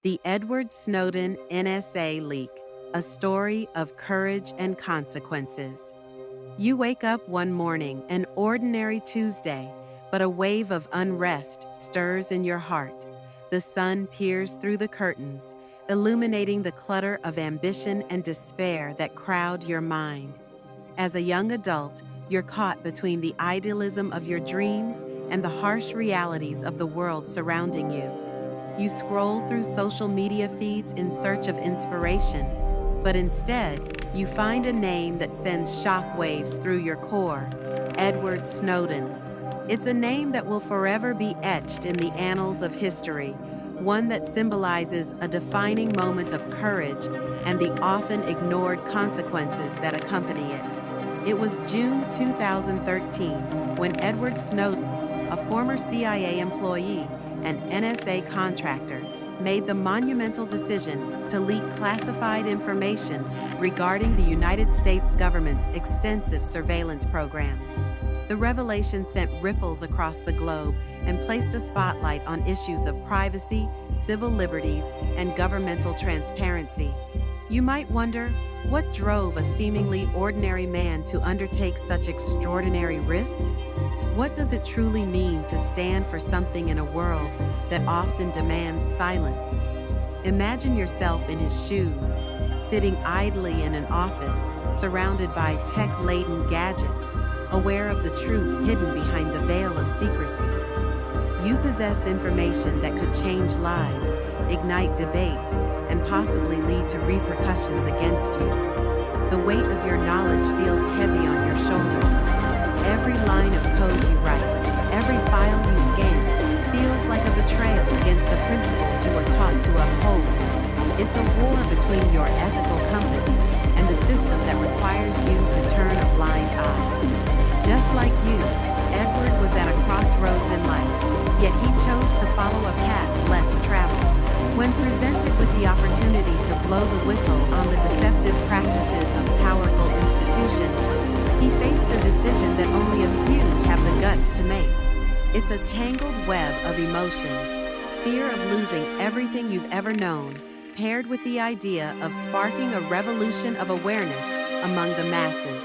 The Edward Snowden NSA leak, a story of courage and consequences. You wake up one morning, an ordinary Tuesday, but a wave of unrest stirs in your heart. The sun peers through the curtains, illuminating the clutter of ambition and despair that crowd your mind. As a young adult, you're caught between the idealism of your dreams and the harsh realities of the world surrounding you. You scroll through social media feeds in search of inspiration, but instead, you find a name that sends shockwaves through your core: Edward Snowden. It's a name that will forever be etched in the annals of history, one that symbolizes a defining moment of courage and the often ignored consequences that accompany it. It was June 2013 when Edward Snowden, a former CIA employee and NSA contractor, made the monumental decision to leak classified information regarding the United States government's extensive surveillance programs. The revelation sent ripples across the globe and placed a spotlight on issues of privacy, civil liberties, and governmental transparency. You might wonder, what drove a seemingly ordinary man to undertake such extraordinary risk? What does it truly mean to stand for something in a world that often demands silence? Imagine yourself in his shoes, sitting idly in an office, surrounded by tech-laden gadgets, aware of the truth hidden behind the veil of secrecy. You possess information that could change lives, ignite debates, and possibly lead to repercussions against you. The weight of your knowledge feels heavy on your shoulders. Every line of code you write, every file you scan, feels like a betrayal against the principles you were taught to uphold. It's a war between your ethical compass and the system that requires you to turn a blind eye. Just like you, Edward was at a crossroads in life, yet he chose to follow a path less traveled. When presented with the opportunity to blow the whistle on the deceptive practices of powerful institutions, he faced a decision that only a few have the guts to make. It's a tangled web of emotions, fear of losing everything you've ever known, paired with the idea of sparking a revolution of awareness among the masses.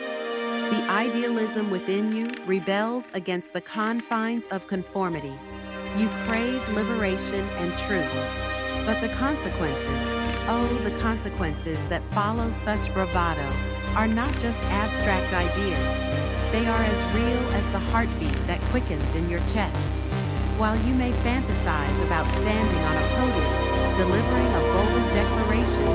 The idealism within you rebels against the confines of conformity. You crave liberation and truth. But the consequences, oh, the consequences that follow such bravado, are not just abstract ideas. They are as real as the heartbeat that quickens in your chest. While you may fantasize about standing on a podium, delivering a bold declaration,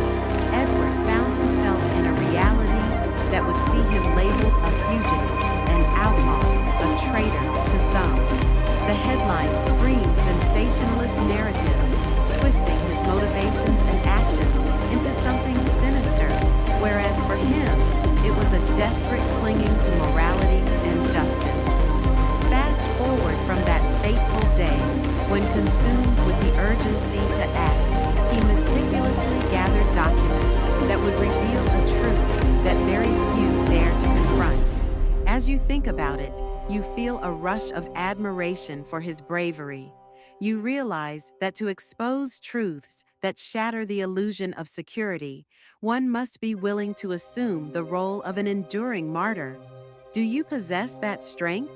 Edward found himself in a reality that would see him labeled a fugitive, an outlaw, a traitor to some. The headlines scream sensationalist narratives, twisting his motivations and actions into something sinister, whereas for him, it was a desperate clinging to morality and justice. Fast forward from that fateful day, when consumed with the urgency to act, he meticulously gathered documents that would reveal a truth that very few dare to confront. As you think about it, you feel a rush of admiration for his bravery. You realize that to expose truths that shatter the illusion of security, one must be willing to assume the role of an enduring martyr. Do you possess that strength?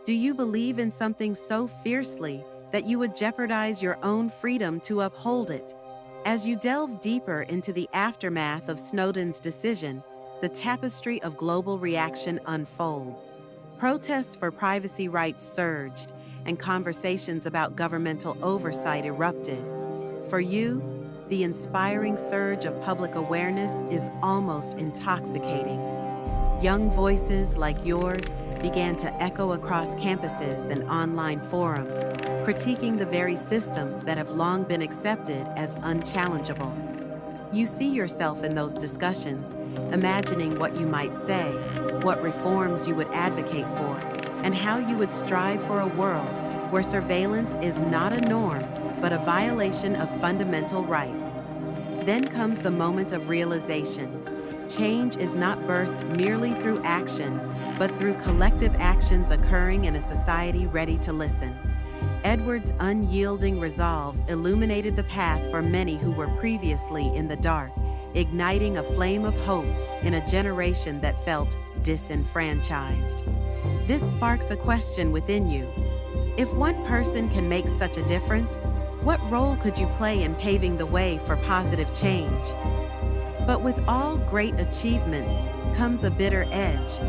Do you believe in something so fiercely that you would jeopardize your own freedom to uphold it? As you delve deeper into the aftermath of Snowden's decision, the tapestry of global reaction unfolds. Protests for privacy rights surged, and conversations about governmental oversight erupted. For you, the inspiring surge of public awareness is almost intoxicating. Young voices like yours began to echo across campuses and online forums, critiquing the very systems that have long been accepted as unchallengeable. You see yourself in those discussions, imagining what you might say, what reforms you would advocate for, and how you would strive for a world where surveillance is not a norm, but a violation of fundamental rights. Then comes the moment of realization. Change is not birthed merely through action, but through collective actions occurring in a society ready to listen. Edward's unyielding resolve illuminated the path for many who were previously in the dark, igniting a flame of hope in a generation that felt disenfranchised. This sparks a question within you. If one person can make such a difference, what role could you play in paving the way for positive change? But with all great achievements comes a bitter edge.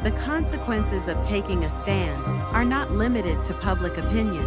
The consequences of taking a stand are not limited to public opinion.